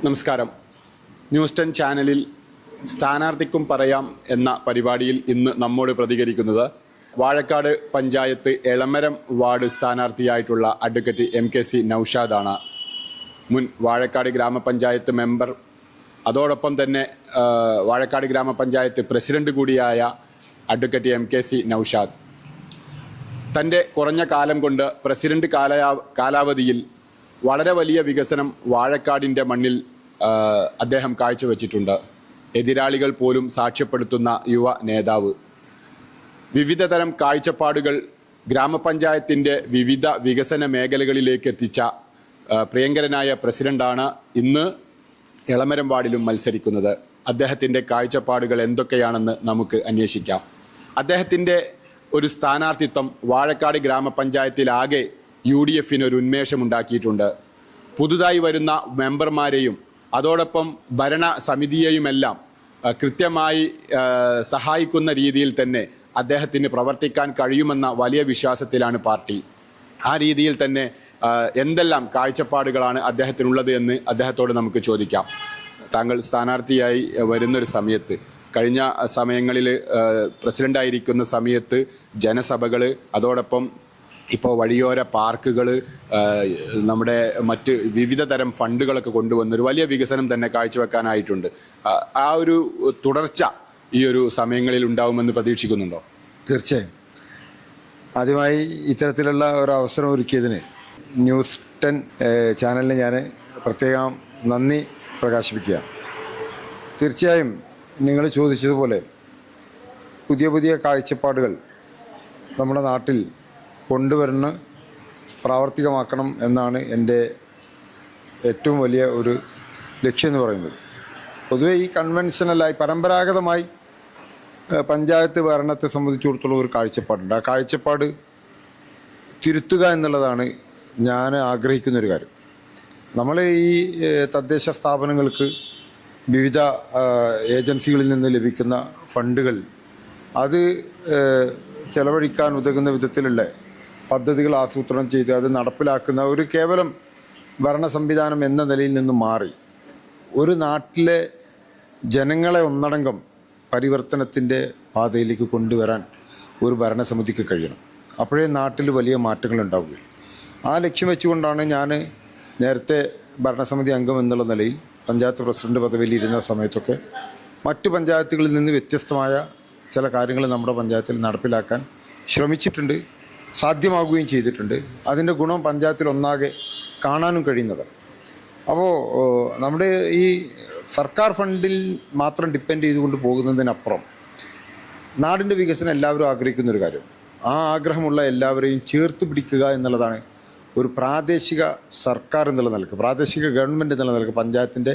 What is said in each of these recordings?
നമസ്കാരം. ന്യൂസ് 10 ചാനലിൽ സ്ഥാനാർത്ഥിക്കും പറയാം എന്ന പരിപാടിയിൽ ഇന്ന് നമ്മോട് പ്രതികരിക്കുന്നത് വാഴക്കാട് പഞ്ചായത്ത് എളമരം വാർഡ് സ്ഥാനാർത്ഥിയായിട്ടുള്ള അഡ്വക്കേറ്റ് MKC നൌഷാദാണ്. മുൻ വാഴക്കാട് ഗ്രാമപഞ്ചായത്ത് മെമ്പർ, അതോടൊപ്പം തന്നെ വാഴക്കാട് ഗ്രാമപഞ്ചായത്ത് പ്രസിഡന്റ് കൂടിയായ അഡ്വക്കേറ്റ് MKC നൌഷാദ് തൻ്റെ കുറഞ്ഞ കാലം കൊണ്ട് പ്രസിഡന്റ് കാലാവധിയിൽ വളരെ വലിയ വികസനം വാഴക്കാടിൻ്റെ മണ്ണിൽ അദ്ദേഹം കാഴ്ചവെച്ചിട്ടുണ്ട്. എതിരാളികൾ പോലും സാക്ഷ്യപ്പെടുത്തുന്ന യുവ നേതാവ്. വിവിധ തരം കാഴ്ചപ്പാടുകൾ ഗ്രാമപഞ്ചായത്തിൻ്റെ വിവിധ വികസന മേഖലകളിലേക്ക് എത്തിച്ച പ്രിയങ്കരനായ പ്രസിഡന്റാണ് ഇന്ന് എളമരം വാർഡിലും മത്സരിക്കുന്നത്. അദ്ദേഹത്തിൻ്റെ കാഴ്ചപ്പാടുകൾ എന്തൊക്കെയാണെന്ന് നമുക്ക് അന്വേഷിക്കാം. അദ്ദേഹത്തിൻ്റെ ഒരു സ്ഥാനാർത്ഥിത്വം വാഴക്കാട് ഗ്രാമപഞ്ചായത്തിലാകെ UDFന് ഒരു ഉന്മേഷമുണ്ടാക്കിയിട്ടുണ്ട്. പുതുതായി വരുന്ന മെമ്പർമാരെയും അതോടൊപ്പം ഭരണ സമിതിയെയുമെല്ലാം കൃത്യമായി സഹായിക്കുന്ന രീതിയിൽ തന്നെ അദ്ദേഹത്തിന് പ്രവർത്തിക്കാൻ കഴിയുമെന്ന വലിയ വിശ്വാസത്തിലാണ് പാർട്ടി. ആ രീതിയിൽ തന്നെ എന്തെല്ലാം കാഴ്ചപ്പാടുകളാണ് അദ്ദേഹത്തിനുള്ളത് എന്ന് അദ്ദേഹത്തോട് നമുക്ക് ചോദിക്കാം. താങ്കൾ സ്ഥാനാർത്ഥിയായി വരുന്നൊരു സമയത്ത്, കഴിഞ്ഞ സമയങ്ങളിൽ പ്രസിഡൻ്റായിരിക്കുന്ന സമയത്ത് ജനസഭകൾ, അതോടൊപ്പം ഇപ്പോൾ വഴിയോര പാർക്കുകൾ, നമ്മുടെ മറ്റ് വിവിധ തരം ഫണ്ടുകളൊക്കെ കൊണ്ടുവന്നൊരു വലിയ വികസനം തന്നെ കാഴ്ചവെക്കാനായിട്ടുണ്ട്. ആ ഒരു തുടർച്ച ഈ ഒരു സമയങ്ങളിൽ ഉണ്ടാവുമെന്ന് പ്രതീക്ഷിക്കുന്നുണ്ടോ? തീർച്ചയായും. ആദ്യമായി ഇത്തരത്തിലുള്ള ഒരു അവസരം ഒരുക്കിയതിന് ന്യൂസ് 10 ചാനലിന് ഞാൻ പ്രത്യേകം നന്ദി പ്രകാശിപ്പിക്കുകയാണ്. തീർച്ചയായും നിങ്ങൾ ചോദിച്ചതുപോലെ പുതിയ പുതിയ കാഴ്ചപ്പാടുകൾ നമ്മുടെ നാട്ടിൽ കൊണ്ടുവരുന്ന പ്രാവർത്തികമാക്കണം എന്നാണ് എൻ്റെ ഏറ്റവും വലിയ ഒരു ലക്ഷ്യം എന്ന് പറയുന്നത്. പൊതുവെ ഈ കൺവെൻഷനലായി പരമ്പരാഗതമായി പഞ്ചായത്ത് ഭരണത്തെ സംബന്ധിച്ചിടത്തോളം ഒരു കാഴ്ചപ്പാടുണ്ട്. ആ കാഴ്ചപ്പാട് തിരുത്തുക എന്നുള്ളതാണ് ഞാൻ ആഗ്രഹിക്കുന്നൊരു കാര്യം. നമ്മൾ ഈ തദ്ദേശ സ്ഥാപനങ്ങൾക്ക് വിവിധ ഏജൻസികളിൽ നിന്ന് ലഭിക്കുന്ന ഫണ്ടുകൾ അത് ചെലവഴിക്കാൻ ഉതകുന്ന വിധത്തിലുള്ള പദ്ധതികൾ ആസൂത്രണം ചെയ്ത് അത് നടപ്പിലാക്കുന്ന ഒരു കേവലം ഭരണ സംവിധാനം എന്ന നിലയിൽ നിന്ന് മാറി ഒരു നാട്ടിലെ ജനങ്ങളെ ഒന്നടങ്കം പരിവർത്തനത്തിൻ്റെ പാതയിലേക്ക് കൊണ്ടുവരാൻ ഒരു ഭരണസമിതിക്ക് കഴിയണം. അപ്പോഴേ നാട്ടിൽ വലിയ മാറ്റങ്ങൾ ഉണ്ടാവുകയുള്ളൂ. ആ ലക്ഷ്യം വെച്ചുകൊണ്ടാണ് ഞാൻ നേരത്തെ ഭരണസമിതി അംഗം എന്നുള്ള നിലയിൽ പഞ്ചായത്ത് പ്രസിഡന്റ് പദവിയിൽ ഇരുന്ന സമയത്തൊക്കെ മറ്റു പഞ്ചായത്തുകളിൽ നിന്ന് വ്യത്യസ്തമായ ചില കാര്യങ്ങൾ നമ്മുടെ പഞ്ചായത്തിൽ നടപ്പിലാക്കാൻ ശ്രമിച്ചിട്ടുണ്ട്, സാധ്യമാകുകയും ചെയ്തിട്ടുണ്ട്. അതിൻ്റെ ഗുണം പഞ്ചായത്തിൽ ഒന്നാകെ കാണാനും കഴിയുന്നതാണ്. അപ്പോൾ നമ്മുടെ ഈ സർക്കാർ ഫണ്ടിൽ മാത്രം ഡിപ്പെൻഡ് ചെയ്തുകൊണ്ട് പോകുന്നതിനപ്പുറം നാടിൻ്റെ വികസനം എല്ലാവരും ആഗ്രഹിക്കുന്നൊരു കാര്യം. ആ ആഗ്രഹമുള്ള എല്ലാവരെയും ചേർത്ത് പിടിക്കുക എന്നുള്ളതാണ് ഒരു പ്രാദേശിക സർക്കാർ എന്നുള്ള നിലക്ക്, പ്രാദേശിക ഗവൺമെൻറ് എന്നുള്ള നിലക്ക് പഞ്ചായത്തിൻ്റെ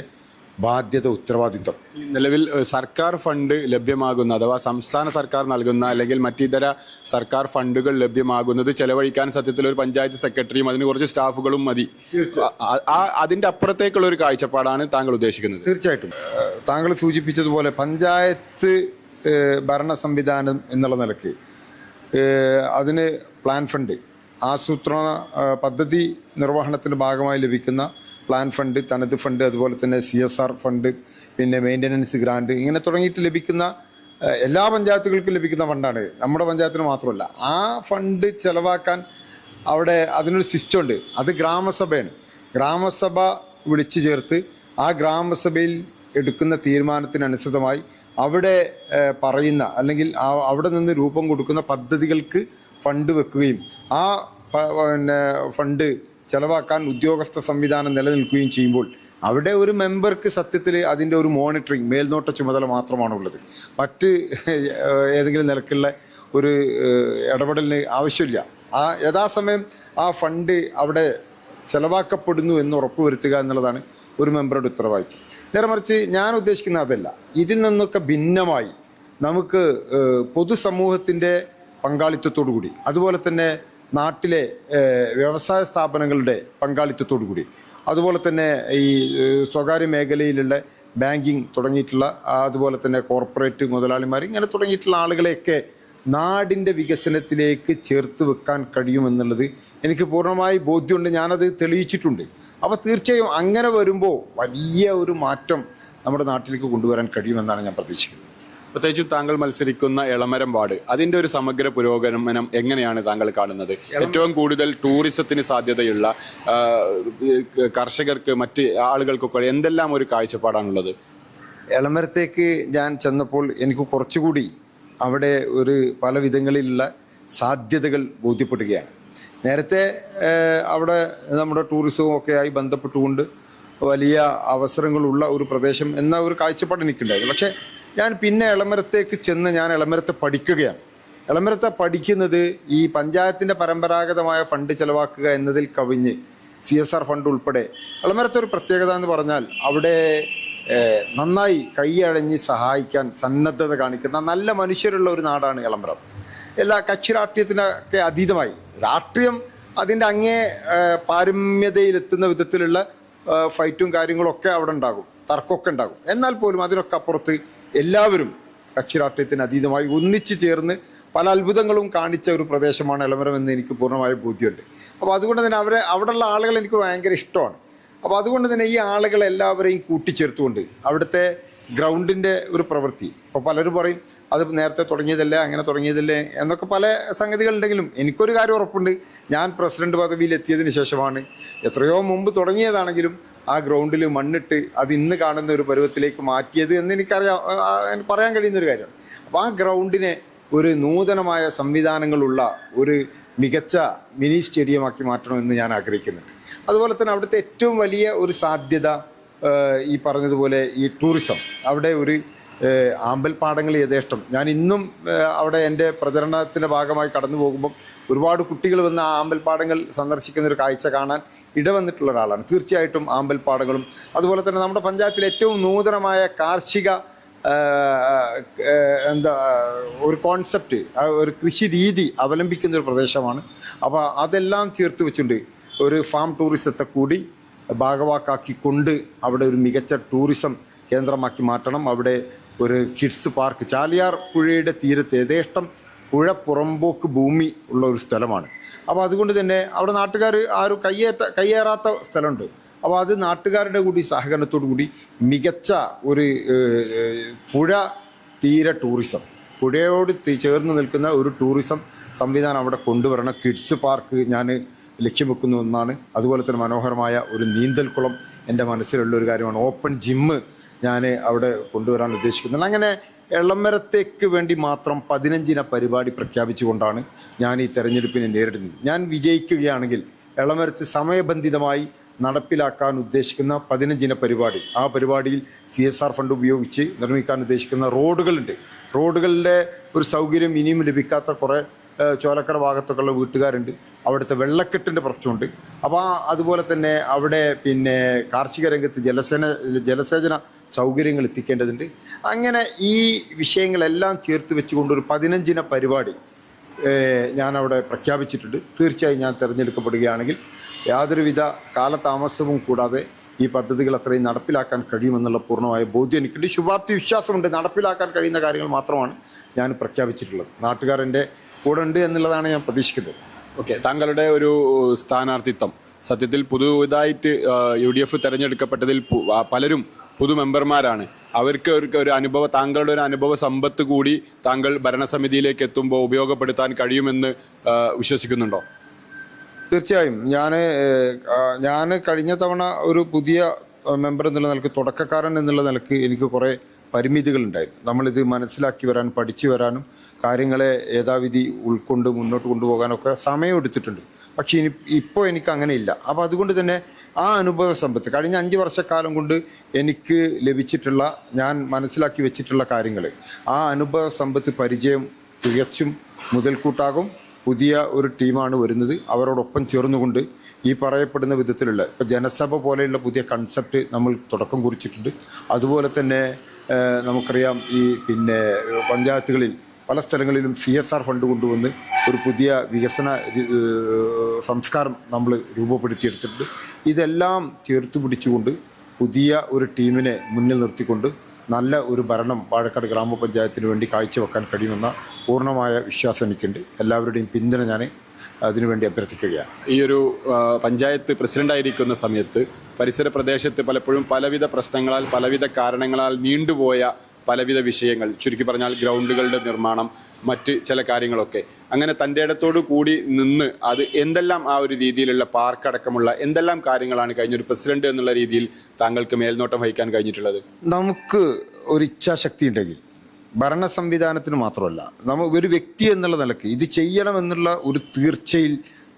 ബാധ്യത, ഉത്തരവാദിത്വം. നിലവിൽ സർക്കാർ ഫണ്ട് ലഭ്യമാകുന്ന, അഥവാ സംസ്ഥാന സർക്കാർ നൽകുന്ന അല്ലെങ്കിൽ മറ്റിതര സർക്കാർ ഫണ്ടുകൾ ലഭ്യമാകുന്നത് ചെലവഴിക്കാൻ സത്യത്തിൽ ഒരു പഞ്ചായത്ത് സെക്രട്ടറിയും അതിന് കുറച്ച് സ്റ്റാഫുകളും മതി. അതിൻ്റെ അപ്പുറത്തേക്കുള്ള ഒരു കാഴ്ചപ്പാടാണ് താങ്കൾ ഉദ്ദേശിക്കുന്നത്? തീർച്ചയായിട്ടും. താങ്കൾ സൂചിപ്പിച്ചതുപോലെ പഞ്ചായത്ത് ഭരണ സംവിധാനം എന്നുള്ള നിലയ്ക്ക് അതിന് പ്ലാൻ ഫണ്ട്, ആസൂത്രണ പദ്ധതി നിർവഹണത്തിൻ്റെ ഭാഗമായി ലഭിക്കുന്ന പ്ലാൻ ഫണ്ട്, തനത് ഫണ്ട്, അതുപോലെ തന്നെ CSR ഫണ്ട്, പിന്നെ മെയിൻ്റനൻസ് ഗ്രാൻഡ്, ഇങ്ങനെ തുടങ്ങിയിട്ട് ലഭിക്കുന്ന എല്ലാ പഞ്ചായത്തുകൾക്കും ലഭിക്കുന്ന ഫണ്ടാണ്. നമ്മുടെ പഞ്ചായത്തിന് മാത്രമല്ല. ആ ഫണ്ട് ചെലവാക്കാൻ അവിടെ അതിനൊരു സിസ്റ്റം ഉണ്ട്. അത് ഗ്രാമസഭയാണ്. ഗ്രാമസഭ വിളിച്ചു ചേർത്ത് ആ ഗ്രാമസഭയിൽ എടുക്കുന്ന തീരുമാനത്തിനനുസൃതമായി അവിടെ പറയുന്ന അല്ലെങ്കിൽ അവിടെ നിന്ന് രൂപം കൊടുക്കുന്ന പദ്ധതികൾക്ക് ഫണ്ട് വെക്കുകയും ആ ഫണ്ട് ചെലവാക്കാൻ ഉദ്യോഗസ്ഥ സംവിധാനം നിലനിൽക്കുകയും ചെയ്യുമ്പോൾ അവിടെ ഒരു മെമ്പർക്ക് സത്യത്തിൽ അതിൻ്റെ ഒരു മോണിറ്ററിങ്, മേൽനോട്ട ചുമതല മാത്രമാണുള്ളത്. മറ്റ് ഏതെങ്കിലും നിലക്കുള്ള ഒരു ഇടപെടലിന് ആവശ്യമില്ല. ആ യഥാസമയം ആ ഫണ്ട് അവിടെ ചെലവാക്കപ്പെടുന്നു എന്ന് ഉറപ്പുവരുത്തുക എന്നുള്ളതാണ് ഒരു മെമ്പറുടെ ഉത്തരവാദിത്വം. നേരെ മറിച്ച് ഞാൻ ഉദ്ദേശിക്കുന്ന അതല്ല. ഇതിൽ നിന്നൊക്കെ ഭിന്നമായി നമുക്ക് പൊതുസമൂഹത്തിൻ്റെ പങ്കാളിത്തത്തോടു കൂടി, അതുപോലെ തന്നെ നാട്ടിലെ വ്യവസായ സ്ഥാപനങ്ങളുടെ പങ്കാളിത്തത്തോടു കൂടി, അതുപോലെ തന്നെ ഈ സ്വകാര്യ മേഖലയിലുള്ള ബാങ്കിങ് തുടങ്ങിയിട്ടുള്ള, അതുപോലെ തന്നെ കോർപ്പറേറ്റ് മുതലാളിമാർ, ഇങ്ങനെ തുടങ്ങിയിട്ടുള്ള ആളുകളെയൊക്കെ നാടിൻ്റെ വികസനത്തിലേക്ക് ചേർത്ത് വെക്കാൻ കഴിയുമെന്നുള്ളത് എനിക്ക് പൂർണ്ണമായി ബോധ്യമുണ്ട്. ഞാനത് തെളിയിച്ചിട്ടുണ്ട്. അപ്പോൾ തീർച്ചയായും അങ്ങനെ വരുമ്പോൾ വലിയ ഒരു മാറ്റം നമ്മുടെ നാട്ടിലേക്ക് കൊണ്ടുവരാൻ കഴിയുമെന്നാണ് ഞാൻ പ്രതീക്ഷിക്കുന്നത്. പ്രത്യേകിച്ചും താങ്കൾ മത്സരിക്കുന്ന എളമരം വാർഡ്, അതിന്റെ ഒരു സമഗ്ര പുരോഗമനം എങ്ങനെയാണ് താങ്കൾ കാണുന്നത്? ഏറ്റവും കൂടുതൽ ടൂറിസത്തിന് സാധ്യതയുള്ള കർഷകർക്ക്, മറ്റ് ആളുകൾക്കൊക്കെ എന്തെല്ലാം ഒരു കാഴ്ചപ്പാടാണുള്ളത്? എളമരത്തേക്ക് ഞാൻ ചെന്നപ്പോൾ എനിക്ക് കുറച്ചുകൂടി അവിടെ ഒരു പല വിധങ്ങളിലുള്ള സാധ്യതകൾ ബോധ്യപ്പെടുകയാണ്. നേരത്തെ അവിടെ നമ്മുടെ ടൂറിസവും ഒക്കെയായി ബന്ധപ്പെട്ടുകൊണ്ട് വലിയ അവസരങ്ങളുള്ള ഒരു പ്രദേശം എന്ന ഒരു കാഴ്ചപ്പാട് എനിക്കുണ്ടായിരുന്നു. പക്ഷേ ഞാൻ പിന്നെ എളമരത്തേക്ക് ചെന്ന് ഞാൻ എളമരത്തെ പഠിക്കുകയാണ്. എളമരത്തെ പഠിക്കുന്നത് ഈ പഞ്ചായത്തിൻ്റെ പരമ്പരാഗതമായ ഫണ്ട് ചെലവാക്കുക എന്നതിൽ കവിഞ്ഞ് CSR ഫണ്ട് ഉൾപ്പെടെ എളമരത്തെ ഒരു പ്രത്യേകത എന്ന് പറഞ്ഞാൽ അവിടെ നന്നായി കൈയഴഞ്ഞ് സഹായിക്കാൻ സന്നദ്ധത കാണിക്കുന്ന നല്ല മനുഷ്യരുള്ള ഒരു നാടാണ് എളമരം. എല്ലാ കക്ഷി രാഷ്ട്രീയത്തിനൊക്കെ അതീതമായി രാഷ്ട്രീയം അതിൻ്റെ അങ്ങേ പാരമ്യതയിലെത്തുന്ന വിധത്തിലുള്ള ഫൈറ്റും കാര്യങ്ങളൊക്കെ അവിടെ ഉണ്ടാകും, തർക്കമൊക്കെ ഉണ്ടാകും. എന്നാൽ പോലും അതിനൊക്കെ അപ്പുറത്ത് എല്ലാവരും കക്ഷി രാഷ്ട്രീയത്തിന് അതീതമായി ഒന്നിച്ചു ചേർന്ന് പല അത്ഭുതങ്ങളും കാണിച്ച ഒരു പ്രദേശമാണ് എളമരം എന്ന് എനിക്ക് പൂർണ്ണമായ ബോധ്യമുണ്ട്. അപ്പോൾ അതുകൊണ്ട് തന്നെ അവിടെയുള്ള ആളുകൾ എനിക്ക് ഭയങ്കര ഇഷ്ടമാണ്. അപ്പോൾ അതുകൊണ്ട് തന്നെ ഈ ആളുകളെല്ലാവരെയും കൂട്ടിച്ചേർത്തുകൊണ്ട് അവിടുത്തെ ഗ്രൗണ്ടിൻ്റെ ഒരു പ്രവൃത്തി, ഇപ്പോൾ പലരും പറയും അത് നേരത്തെ തുടങ്ങിയതല്ലേ, അങ്ങനെ തുടങ്ങിയതല്ലേ എന്നൊക്കെ പല സംഗതികളുണ്ടെങ്കിലും എനിക്കൊരു കാര്യം ഉറപ്പുണ്ട്, ഞാൻ പ്രസിഡന്റ് പദവിയിൽ എത്തിയതിന് ശേഷമാണ്, എത്രയോ മുമ്പ് തുടങ്ങിയതാണെങ്കിലും ആ ഗ്രൗണ്ടിൽ മണ്ണിട്ട് അത് ഇന്ന് കാണുന്ന ഒരു പരുവത്തിലേക്ക് മാറ്റിയത് എന്ന് എനിക്കറിയാം, പറയാൻ കഴിയുന്നൊരു കാര്യമാണ്. അപ്പോൾ ആ ഗ്രൗണ്ടിനെ ഒരു നൂതനമായ സംവിധാനങ്ങളുള്ള ഒരു മികച്ച മിനി സ്റ്റേഡിയമാക്കി മാറ്റണമെന്ന് ഞാൻ ആഗ്രഹിക്കുന്നുണ്ട്. അതുപോലെ തന്നെ അവിടുത്തെ ഏറ്റവും വലിയ ഒരു സാധ്യത ഈ പറഞ്ഞതുപോലെ ഈ ടൂറിസം, അവിടെ ഒരു ആമ്പൽപ്പാടങ്ങൾ യഥേഷ്ടം. ഞാൻ ഇന്നും അവിടെ എൻ്റെ പ്രചരണത്തിൻ്റെ ഭാഗമായി കടന്നു പോകുമ്പം ഒരുപാട് കുട്ടികൾ വന്ന് ആ ആമ്പൽപ്പാടങ്ങൾ സന്ദർശിക്കുന്ന ഒരു കാഴ്ച കാണാൻ ഇടവന്നിട്ടുള്ള ഒരാളാണ്. തീർച്ചയായിട്ടും ആമ്പൽപ്പാടങ്ങളും അതുപോലെ തന്നെ നമ്മുടെ പഞ്ചായത്തിലെ ഏറ്റവും നൂതനമായ കാർഷിക ഒരു കോൺസെപ്റ്റ്, ഒരു കൃഷി രീതി അവലംബിക്കുന്ന ഒരു പ്രദേശമാണ്. അപ്പോൾ അതെല്ലാം ചേർത്ത് വെച്ചുകൊണ്ട് ഒരു ഫാം ടൂറിസത്തെ കൂടി ഭാഗവാക്കാക്കിക്കൊണ്ട് അവിടെ ഒരു മികച്ച ടൂറിസം കേന്ദ്രമാക്കി മാറ്റണം. അവിടെ ഒരു കിഡ്സ് പാർക്ക്, ചാലിയാർ പുഴയുടെ തീരത്ത് യഥേഷ്ടം പുഴ പുറമ്പോക്ക് ഭൂമി ഉള്ള ഒരു സ്ഥലമാണ്. അപ്പോൾ അതുകൊണ്ട് തന്നെ അവിടെ നാട്ടുകാർ ആരും കയ്യേറാത്ത സ്ഥലമുണ്ട്. അപ്പോൾ അത് നാട്ടുകാരുടെ കൂടി സഹകരണത്തോടു കൂടി മികച്ച ഒരു പുഴ തീര ടൂറിസം, പുഴയോട് ചേർന്ന് നിൽക്കുന്ന ഒരു ടൂറിസം സംവിധാനം അവിടെ കൊണ്ടുവരണം. കിഡ്സ് പാർക്ക് ഞാൻ ലക്ഷ്യം വെക്കുന്ന ഒന്നാണ്. അതുപോലെ തന്നെ മനോഹരമായ ഒരു നീന്തൽക്കുളം എൻ്റെ മനസ്സിലുള്ള ഒരു കാര്യമാണ്. ഓപ്പൺ ജിമ്മ് ഞാൻ അവിടെ കൊണ്ടുവരാൻ ഉദ്ദേശിക്കുന്നുണ്ട്. അങ്ങനെ എളമരത്തേക്ക് വേണ്ടി മാത്രം 15 പരിപാടി പ്രഖ്യാപിച്ചുകൊണ്ടാണ് ഞാൻ ഈ തെരഞ്ഞെടുപ്പിനെ നേരിടുന്നത്. ഞാൻ വിജയിക്കുകയാണെങ്കിൽ എളമരത്ത് സമയബന്ധിതമായി നടപ്പിലാക്കാൻ ഉദ്ദേശിക്കുന്ന 15 പരിപാടി, ആ പരിപാടിയിൽ CSR ഫണ്ട് ഉപയോഗിച്ച് നിർമ്മിക്കാൻ ഉദ്ദേശിക്കുന്ന റോഡുകളുണ്ട്. റോഡുകളുടെ ഒരു സൗകര്യം ഇനിയും ലഭിക്കാത്ത കുറേ ചോലക്കര ഭാഗത്തൊക്കെയുള്ള വീട്ടുകാരുണ്ട്. അവിടുത്തെ വെള്ളക്കെട്ടിൻ്റെ പ്രശ്നമുണ്ട്. അപ്പോൾ അതുപോലെ തന്നെ അവിടെ പിന്നെ കാർഷിക രംഗത്ത് ജലസേചന സൗകര്യങ്ങൾ എത്തിക്കേണ്ടതുണ്ട്. അങ്ങനെ ഈ വിഷയങ്ങളെല്ലാം ചേർത്ത് വെച്ചുകൊണ്ട് ഒരു 15 പരിപാടി ഞാനവിടെ പ്രഖ്യാപിച്ചിട്ടുണ്ട്. തീർച്ചയായും ഞാൻ തിരഞ്ഞെടുക്കപ്പെടുകയാണെങ്കിൽ യാതൊരുവിധ കാലതാമസവും കൂടാതെ ഈ പദ്ധതികൾ അത്രയും നടപ്പിലാക്കാൻ കഴിയുമെന്നുള്ള പൂർണ്ണമായ ബോധ്യം എനിക്കുണ്ട്. ശുഭാപ്തി വിശ്വാസമുണ്ട്. നടപ്പിലാക്കാൻ കഴിയുന്ന കാര്യങ്ങൾ മാത്രമാണ് ഞാൻ പ്രഖ്യാപിച്ചിട്ടുള്ളത്. നാട്ടുകാരെൻ്റെ കൂടെ ഉണ്ട് എന്നുള്ളതാണ് ഞാൻ പ്രതീക്ഷിക്കുന്നത്. ഓക്കെ, താങ്കളുടെ ഒരു സ്ഥാനാർത്ഥിത്വം സത്യത്തിൽ പുതുതായിട്ട് UDF തെരഞ്ഞെടുക്കപ്പെട്ടതിൽ പലരും പുതു മെമ്പർമാരാണ്. അവർക്ക് ഒരു അനുഭവം, താങ്കളുടെ ഒരു അനുഭവ സമ്പത്ത് കൂടി താങ്കൾ ഭരണസമിതിയിലേക്ക് എത്തുമ്പോൾ ഉപയോഗപ്പെടുത്താൻ കഴിയുമെന്ന് വിശ്വസിക്കുന്നുണ്ടോ? തീർച്ചയായും. ഞാൻ കഴിഞ്ഞ തവണ ഒരു പുതിയ മെമ്പർ എന്നുള്ള നിലക്ക്, തുടക്കക്കാരൻ എന്നുള്ള നിലക്ക് എനിക്ക് കുറേ പരിമിതികളുണ്ടായിരുന്നു. നമ്മളിത് മനസ്സിലാക്കി വരാനും പഠിച്ചു വരാനും കാര്യങ്ങളെ യഥാവിധി ഉൾക്കൊണ്ട് മുന്നോട്ട് കൊണ്ടുപോകാനൊക്കെ സമയമെടുത്തിട്ടുണ്ട്. പക്ഷേ ഇപ്പോൾ എനിക്ക് അങ്ങനെയില്ല. അപ്പോൾ അതുകൊണ്ട് തന്നെ ആ അനുഭവ സമ്പത്ത് കഴിഞ്ഞ 5 വർഷക്കാലം കൊണ്ട് എനിക്ക് ലഭിച്ചിട്ടുള്ള, ഞാൻ മനസ്സിലാക്കി വെച്ചിട്ടുള്ള കാര്യങ്ങൾ, ആ അനുഭവ സമ്പത്ത് പരിചയം തികച്ചും മുതൽക്കൂട്ടാകും. പുതിയ ഒരു ടീമാണ് വരുന്നത്. അവരോടൊപ്പം ചേർന്നുകൊണ്ട് ഈ പറയപ്പെടുന്ന വിധത്തിലുള്ള ഇപ്പോൾ ജനസഭ പോലെയുള്ള പുതിയ കൺസെപ്റ്റ് നമ്മൾ തുടക്കം കുറിച്ചിട്ടുണ്ട്. അതുപോലെ തന്നെ നമുക്കറിയാം ഈ പിന്നെ പഞ്ചായത്തുകളിൽ പല സ്ഥലങ്ങളിലും CSR ഫണ്ട് കൊണ്ടുവന്ന് ഒരു പുതിയ വികസന സംസ്കാരം നമ്മൾ രൂപപ്പെടുത്തിയെടുത്തിട്ടുണ്ട്. ഇതെല്ലാം ചേർത്ത് പിടിച്ചുകൊണ്ട് പുതിയ ഒരു ടീമിനെ മുന്നിൽ നിർത്തിക്കൊണ്ട് നല്ല ഒരു ഭരണം വാഴക്കാട് ഗ്രാമപഞ്ചായത്തിന് വേണ്ടി കാഴ്ചവെക്കാൻ കഴിയുമെന്ന പൂർണ്ണമായ വിശ്വാസം എനിക്കുണ്ട്. എല്ലാവരുടെയും പിന്തുണ ഞാൻ അതിനുവേണ്ടി അഭ്യർത്ഥിക്കുകയാണ്. ഈ ഒരു പഞ്ചായത്ത് പ്രസിഡന്റായിരിക്കുന്ന സമയത്ത് പരിസര പ്രദേശത്ത് പലപ്പോഴും പലവിധ പ്രശ്നങ്ങളാൽ പലവിധ കാരണങ്ങളാൽ നീണ്ടുപോയ പലവിധ വിഷയങ്ങൾ, ചുരുക്കി പറഞ്ഞാൽ ഗ്രൗണ്ടുകളുടെ നിർമ്മാണം, മറ്റ് ചില കാര്യങ്ങളൊക്കെ, അങ്ങനെ തൻ്റെ ഇടത്തോടു കൂടി നിന്ന് അത് എന്തെല്ലാം ആ ഒരു രീതിയിലുള്ള പാർക്കടക്കമുള്ള എന്തെല്ലാം കാര്യങ്ങളാണ് കഴിഞ്ഞൊരു പ്രസിഡന്റ് എന്നുള്ള രീതിയിൽ താങ്കൾക്ക് മേൽനോട്ടം വഹിക്കാൻ കഴിഞ്ഞിട്ടുള്ളത്? നമുക്ക് ഒരു ഇച്ഛാശക്തി ഉണ്ടെങ്കിൽ ഭരണ സംവിധാനത്തിന് മാത്രമല്ല, ഒരു വ്യക്തി എന്നുള്ള നിലയ്ക്ക് ഇത് ചെയ്യണമെന്നുള്ള ഒരു തീർച്ചയിൽ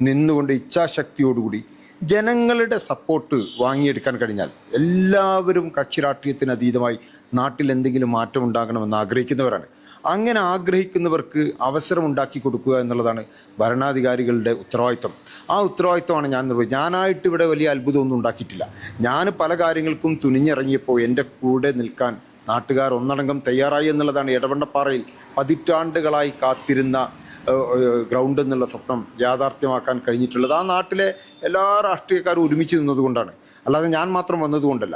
നിന്നുകൊണ്ട് ഇച്ഛാശക്തിയോടുകൂടി ജനങ്ങളുടെ സപ്പോർട്ട് വാങ്ങിയെടുക്കാൻ കഴിഞ്ഞാൽ എല്ലാവരും കക്ഷി രാഷ്ട്രീയത്തിന് അതീതമായി നാട്ടിൽ എന്തെങ്കിലും മാറ്റം ഉണ്ടാകണമെന്ന് ആഗ്രഹിക്കുന്നവരാണ്. അങ്ങനെ ആഗ്രഹിക്കുന്നവർക്ക് അവസരം ഉണ്ടാക്കി കൊടുക്കുക എന്നുള്ളതാണ് ഭരണാധികാരികളുടെ ഉത്തരവാദിത്വം. ആ ഉത്തരവാദിത്വമാണ് ഞാൻ നിർവഹിച്ചത്. ഞാനായിട്ട് ഇവിടെ വലിയ അത്ഭുതമൊന്നും ഉണ്ടാക്കിയിട്ടില്ല. ഞാൻ പല കാര്യങ്ങൾക്കും തുനിഞ്ഞിറങ്ങിയപ്പോൾ എൻ്റെ കൂടെ നിൽക്കാൻ നാട്ടുകാർ ഒന്നടങ്കം തയ്യാറായി എന്നുള്ളതാണ്. എടവണ്ണപ്പാറയിൽ പതിറ്റാണ്ടുകളായി കാത്തിരുന്ന ഗ്രൗണ്ട് എന്നുള്ള സ്വപ്നം യാഥാർത്ഥ്യമാക്കാൻ കഴിഞ്ഞിട്ടുള്ളത് ആ നാട്ടിലെ എല്ലാ രാഷ്ട്രീയക്കാരും ഒരുമിച്ച് നിന്നതുകൊണ്ടാണ്, അല്ലാതെ ഞാൻ മാത്രം വന്നതുകൊണ്ടല്ല.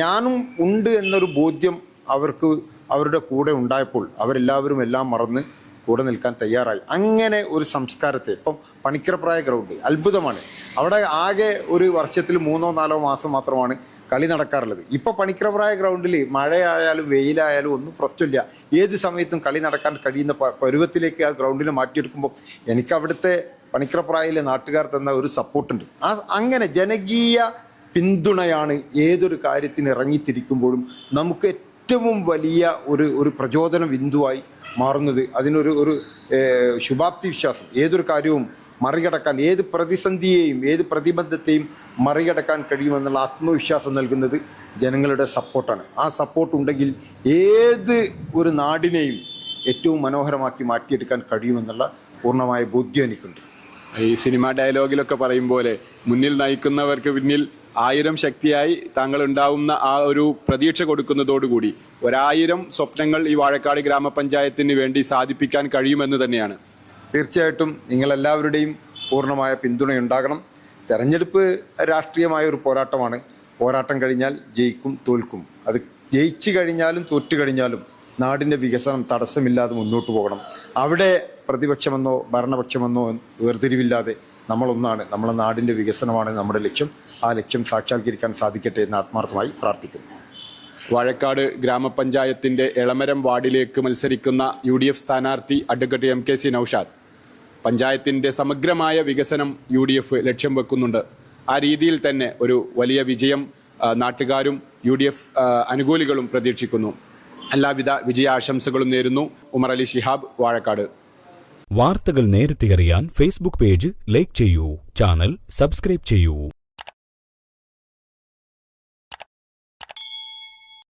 ഞാനും ഉണ്ട് എന്നൊരു ബോധ്യം അവർക്ക് അവരുടെ കൂടെ ഉണ്ടായപ്പോൾ അവരെല്ലാവരും എല്ലാം മറന്ന് കൂടെ നിൽക്കാൻ തയ്യാറായി. അങ്ങനെ ഒരു സംസ്കാരത്തെ, ഇപ്പം പണിക്കരപ്രായ ഗ്രൗണ്ട് അത്ഭുതമാണ്. അവിടെ ആകെ ഒരു വർഷത്തിൽ 3-4 മാസം മാത്രമാണ് കളി നടക്കാറുള്ളത്. ഇപ്പോൾ പണിക്കരപ്രായ ഗ്രൗണ്ടിൽ മഴയായാലും വെയിലായാലും ഒന്നും പ്രശ്നമില്ല, ഏത് സമയത്തും കളി നടക്കാൻ കഴിയുന്ന പരുവത്തിലേക്ക് ആ ഗ്രൗണ്ടിനെ മാറ്റിയെടുക്കുമ്പോൾ എനിക്ക് അവിടുത്തെ പണിക്കരപ്രായയിലെ നാട്ടുകാർ തന്ന ഒരു സപ്പോർട്ടുണ്ട്. അങ്ങനെ ജനകീയ പിന്തുണയാണ് ഏതൊരു കാര്യത്തിന് ഇറങ്ങിത്തിരിക്കുമ്പോഴും നമുക്ക് ഏറ്റവും വലിയ ഒരു പ്രചോദന ബിന്ദുവായി മാറുന്നത്. അതിനൊരു ശുഭാപ്തി വിശ്വാസം, ഏതൊരു കാര്യവും മറികടക്കാൻ, ഏത് പ്രതിസന്ധിയെയും ഏത് പ്രതിബന്ധത്തെയും മറികടക്കാൻ കഴിയുമെന്നുള്ള ആത്മവിശ്വാസം നൽകുന്നത് ജനങ്ങളുടെ സപ്പോർട്ടാണ്. ആ സപ്പോർട്ട് ഉണ്ടെങ്കിൽ ഏത് ഒരു നാടിനെയും ഏറ്റവും മനോഹരമാക്കി മാറ്റിയെടുക്കാൻ കഴിയുമെന്നുള്ള പൂർണ്ണമായ ബോധ്യം എനിക്കുണ്ട്. ഈ സിനിമ ഡയലോഗിലൊക്കെ പറയും പോലെ മുന്നിൽ നയിക്കുന്നവർക്ക് പിന്നിൽ 1000 ശക്തിയായി താങ്കൾ ഉണ്ടാവുന്ന ആ ഒരു പ്രതീക്ഷ കൊടുക്കുന്നതോടുകൂടി 1000 സ്വപ്നങ്ങൾ ഈ വാഴക്കാട് ഗ്രാമപഞ്ചായത്തിന് വേണ്ടി സാധിപ്പിക്കാൻ കഴിയുമെന്ന് തന്നെയാണ്. തീർച്ചയായിട്ടും നിങ്ങളെല്ലാവരുടെയും പൂർണ്ണമായ പിന്തുണയുണ്ടാകണം. തെരഞ്ഞെടുപ്പ് രാഷ്ട്രീയമായ ഒരു പോരാട്ടമാണ്. പോരാട്ടം കഴിഞ്ഞാൽ ജയിക്കും തോൽക്കും. അത് ജയിച്ചു കഴിഞ്ഞാലും തോറ്റു കഴിഞ്ഞാലും നാടിൻ്റെ വികസനം തടസ്സമില്ലാതെ മുന്നോട്ട് പോകണം. അവിടെ പ്രതിപക്ഷമെന്നോ ഭരണപക്ഷമെന്നോ വേർതിരിവില്ലാതെ നമ്മളൊന്നാണ്. നമ്മളെ നാടിൻ്റെ വികസനമാണ് നമ്മുടെ ലക്ഷ്യം. ആ ലക്ഷ്യം സാക്ഷാത്കരിക്കാൻ സാധിക്കട്ടെ എന്ന് ആത്മാർത്ഥമായി പ്രാർത്ഥിക്കുന്നു. വാഴക്കാട് ഗ്രാമപഞ്ചായത്തിൻ്റെ എളമരം വാർഡിലേക്ക് മത്സരിക്കുന്ന UDF സ്ഥാനാർത്ഥി അഡ്വക്കേറ്റ് MKC നൗഷാദ് പഞ്ചായത്തിൻ്റെ സമഗ്രമായ വികസനം UDF ലക്ഷ്യം വെക്കുന്നുണ്ട്. ആ രീതിയിൽ തന്നെ ഒരു വലിയ വിജയം നാട്ടുകാരും UDF അനുകൂലികളും പ്രതീക്ഷിക്കുന്നു. എല്ലാവിധ വിജയാശംസകളും നേരുന്നു. ഉമർ അലി ശിഹാബ്, വാഴക്കാട്. വാർത്തകൾ നേരത്തെ അറിയാൻ ഫേസ്ബുക്ക് പേജ് ലൈക്ക് ചെയ്യൂ, ചാനൽ സബ്സ്ക്രൈബ് ചെയ്യൂ.